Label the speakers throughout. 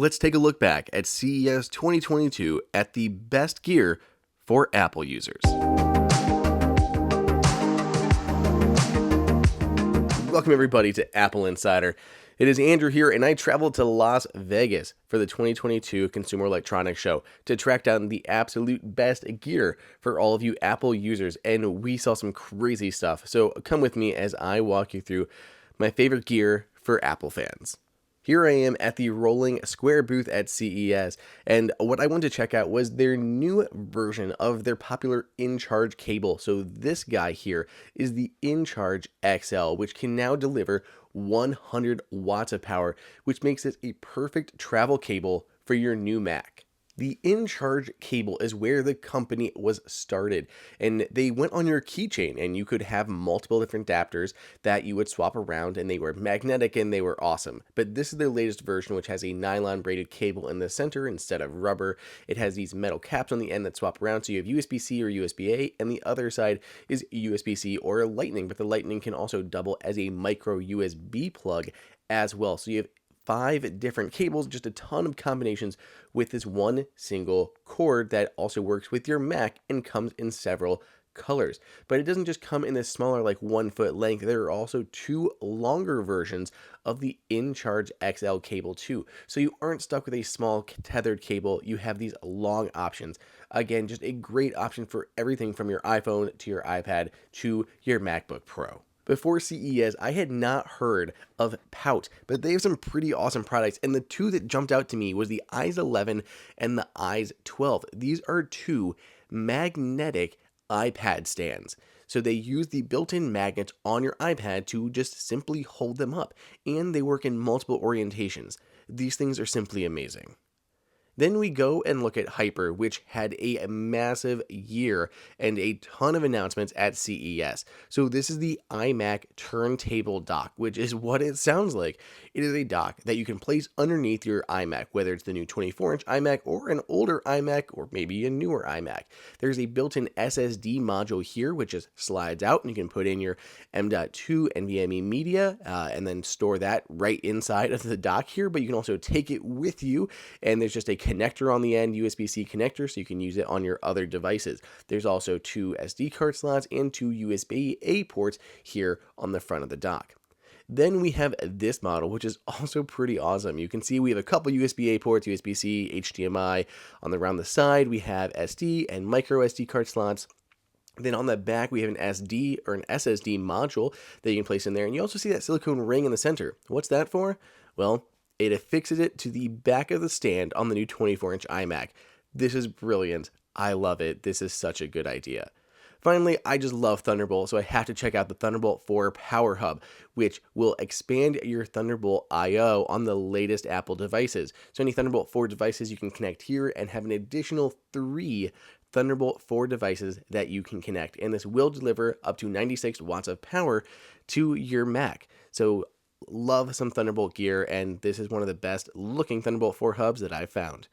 Speaker 1: Let's take a look back at CES 2022 at the best gear for Apple users. Welcome everybody to AppleInsider. It is Andrew here, and I traveled to Las Vegas for the 2022 Consumer Electronics Show to track down the absolute best gear for all of you Apple users, and we saw some crazy stuff. So come with me as I walk you through my favorite gear for Apple fans. Here I am at the Rolling Square booth at CES, and what I wanted to check out was their new version of their popular InCharge cable. So this guy here is the InCharge XL, which can now deliver 100 watts of power, which makes it a perfect travel cable for your new Mac. The InCharge cable is where the company was started, and they went on your keychain, and you could have multiple different adapters that you would swap around, and they were magnetic and they were awesome. But this is their latest version, which has a nylon braided cable in the center instead of rubber. It has these metal caps on the end that swap around, so you have USB-C or USB-A, and the other side is USB-C or Lightning, but the Lightning can also double as a micro USB plug as well. So you have 5 different cables, just a ton of combinations with this one single cord that also works with your Mac and comes in several colors. But it doesn't just come in this smaller, like 1 foot length. There are also 2 longer versions of the InCharge XL cable too. So you aren't stuck with a small tethered cable. You have these long options. Again, just a great option for everything from your iPhone to your iPad to your MacBook Pro. Before CES, I had not heard of Pout, but they have some pretty awesome products, and the 2 that jumped out to me was the Eyes 11 and the Eyes 12. These are 2 magnetic iPad stands. So they use the built-in magnets on your iPad to just simply hold them up, and they work in multiple orientations. These things are simply amazing. Then we go and look at Hyper, which had a massive year and a ton of announcements at CES. So this is the iMac turntable dock, which is what it sounds like. It is a dock that you can place underneath your iMac, whether it's the new 24-inch iMac or an older iMac or maybe a newer iMac. There's a built-in SSD module here, which just slides out, and you can put in your M.2 NVMe media and then store that right inside of the dock here, but you can also take it with you, and there's just a connector on the end, USB-C connector, so you can use it on your other devices. There's also 2 SD card slots and 2 USB-A ports here on the front of the dock. Then we have this model, which is also pretty awesome. You can see we have a couple USB-A ports, USB-C, HDMI around the side. We have SD and micro SD card slots. Then on the back, we have an SD or an SSD module that you can place in there. And you also see that silicone ring in the center. What's that for? Well, it affixes it to the back of the stand on the new 24-inch iMac. This is brilliant. I love it. This is such a good idea. Finally, I just love Thunderbolt, so I have to check out the Thunderbolt 4 Power Hub, which will expand your Thunderbolt I/O on the latest Apple devices. So any Thunderbolt 4 devices you can connect here and have an additional 3 Thunderbolt 4 devices that you can connect. And this will deliver up to 96 watts of power to your Mac. So love some Thunderbolt gear, and this is one of the best looking Thunderbolt 4 hubs that I've found.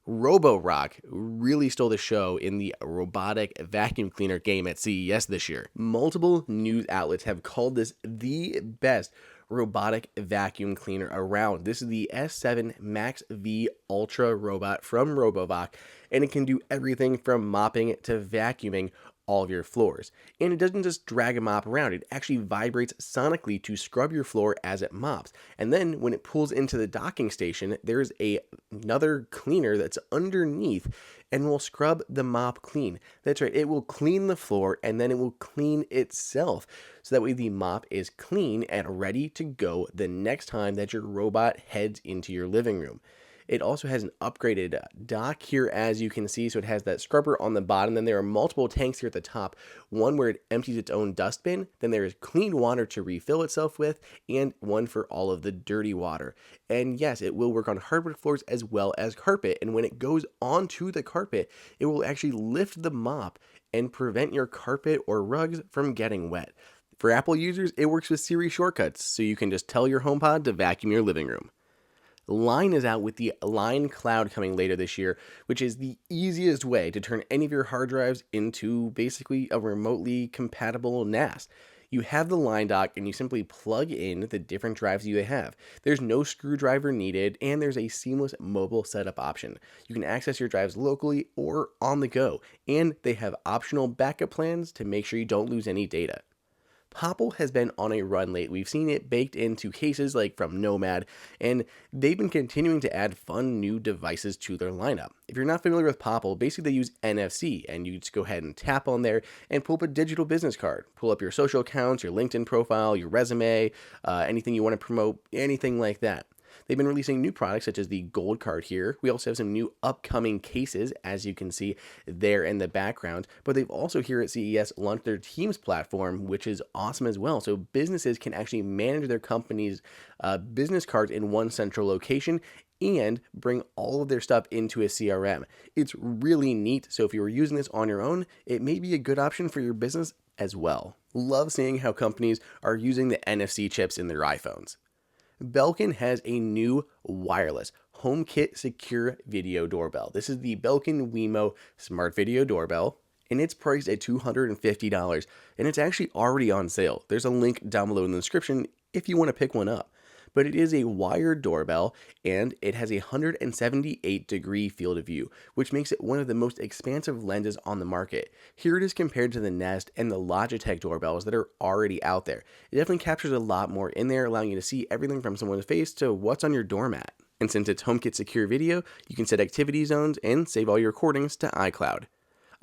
Speaker 1: Roborock really stole the show in the robotic vacuum cleaner game at CES this year. Multiple news outlets have called this the best robotic vacuum cleaner around. This is the S7 MaxV Ultra robot from Roborock, and it can do everything from mopping to vacuuming all of your floors. And it doesn't just drag a mop around, it actually vibrates sonically to scrub your floor as it mops. And then when it pulls into the docking station, there's another cleaner that's underneath and will scrub the mop clean. That's right, it will clean the floor and then it will clean itself. So that way the mop is clean and ready to go the next time that your robot heads into your living room. It also has an upgraded dock here, as you can see, so it has that scrubber on the bottom. Then there are multiple tanks here at the top, one where it empties its own dustbin, then there is clean water to refill itself with, and one for all of the dirty water. And yes, it will work on hardwood floors as well as carpet, and when it goes onto the carpet, it will actually lift the mop and prevent your carpet or rugs from getting wet. For Apple users, it works with Siri shortcuts, so you can just tell your HomePod to vacuum your living room. Line is out with the LineCloud coming later this year, which is the easiest way to turn any of your hard drives into basically a remotely compatible NAS. You have the line dock and you simply plug in the different drives you have. There's no screwdriver needed, and there's a seamless mobile setup option. You can access your drives locally or on the go, and they have optional backup plans to make sure you don't lose any data. Popl has been on a run lately. We've seen it baked into cases like from Nomad, and they've been continuing to add fun new devices to their lineup. If you're not familiar with Popl, basically they use NFC, and you just go ahead and tap on there and pull up a digital business card. Pull up your social accounts, your LinkedIn profile, your resume, anything you want to promote, anything like that. They've been releasing new products such as the Gold Card here. We also have some new upcoming cases, as you can see there in the background. But they've also here at CES launched their Teams platform, which is awesome as well. So businesses can actually manage their company's business cards in one central location and bring all of their stuff into a CRM. It's really neat. So if you were using this on your own, it may be a good option for your business as well. Love seeing how companies are using the NFC chips in their iPhones. Belkin has a new wireless HomeKit secure video doorbell. This is the Belkin Wemo smart video doorbell, and it's priced at $250, and it's actually already on sale. There's a link down below in the description if you want to pick one up. But it is a wired doorbell, and it has a 178-degree field of view, which makes it one of the most expansive lenses on the market. Here it is compared to the Nest and the Logitech doorbells that are already out there. It definitely captures a lot more in there, allowing you to see everything from someone's face to what's on your doormat. And since it's HomeKit secure video, you can set activity zones and save all your recordings to iCloud.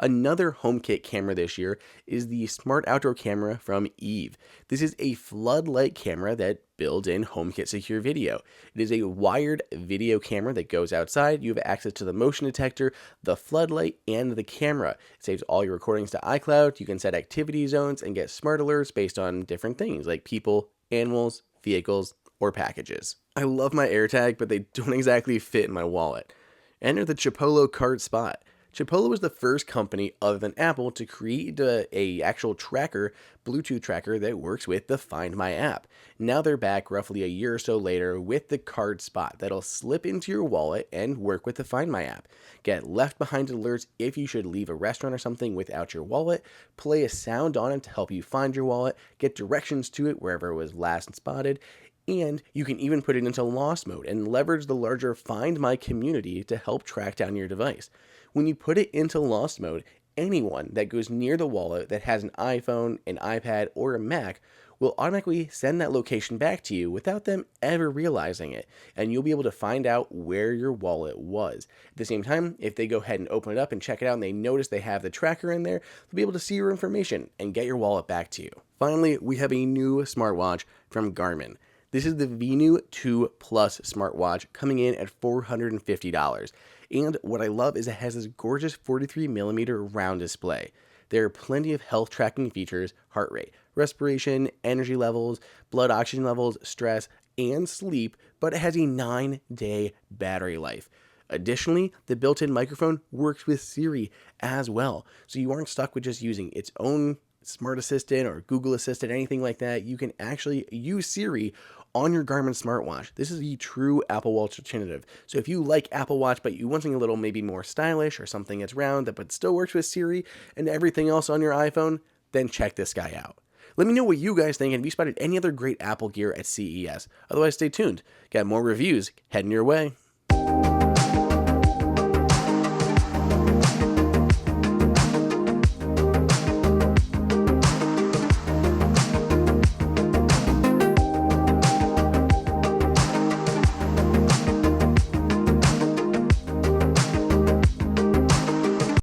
Speaker 1: Another HomeKit camera this year is the Smart Outdoor Camera from Eve. This is a floodlight camera that builds in HomeKit secure video. It is a wired video camera that goes outside. You have access to the motion detector, the floodlight, and the camera. It saves all your recordings to iCloud. You can set activity zones and get smart alerts based on different things like people, animals, vehicles, or packages. I love my AirTag, but they don't exactly fit in my wallet. Enter the Chipolo card spot. Chipolo was the first company other than Apple to create a actual tracker, Bluetooth tracker that works with the Find My app. Now they're back roughly a year or so later with the card spot that'll slip into your wallet and work with the Find My app. Get left behind alerts if you should leave a restaurant or something without your wallet, play a sound on it to help you find your wallet, get directions to it wherever it was last spotted, and you can even put it into lost mode and leverage the larger Find My community to help track down your device. When you put it into lost mode, anyone that goes near the wallet that has an iPhone, an iPad, or a Mac will automatically send that location back to you without them ever realizing it, and you'll be able to find out where your wallet was. At the same time, if they go ahead and open it up and check it out and they notice they have the tracker in there, they'll be able to see your information and get your wallet back to you. Finally, we have a new smartwatch from Garmin. This is the Venu 2 Plus smartwatch coming in at $450. And what I love is it has this gorgeous 43mm round display. There are plenty of health tracking features, heart rate, respiration, energy levels, blood oxygen levels, stress, and sleep, but it has a 9-day battery life. Additionally, the built-in microphone works with Siri as well, so you aren't stuck with just using its own Smart Assistant or Google Assistant, anything like that. You can actually use Siri on your Garmin smartwatch. This is the true Apple Watch alternative. So if you like Apple Watch, but you want something a little maybe more stylish or something that's round that but still works with Siri and everything else on your iPhone, then check this guy out. Let me know what you guys think and if you spotted any other great Apple gear at CES. Otherwise, stay tuned. Got more reviews heading your way.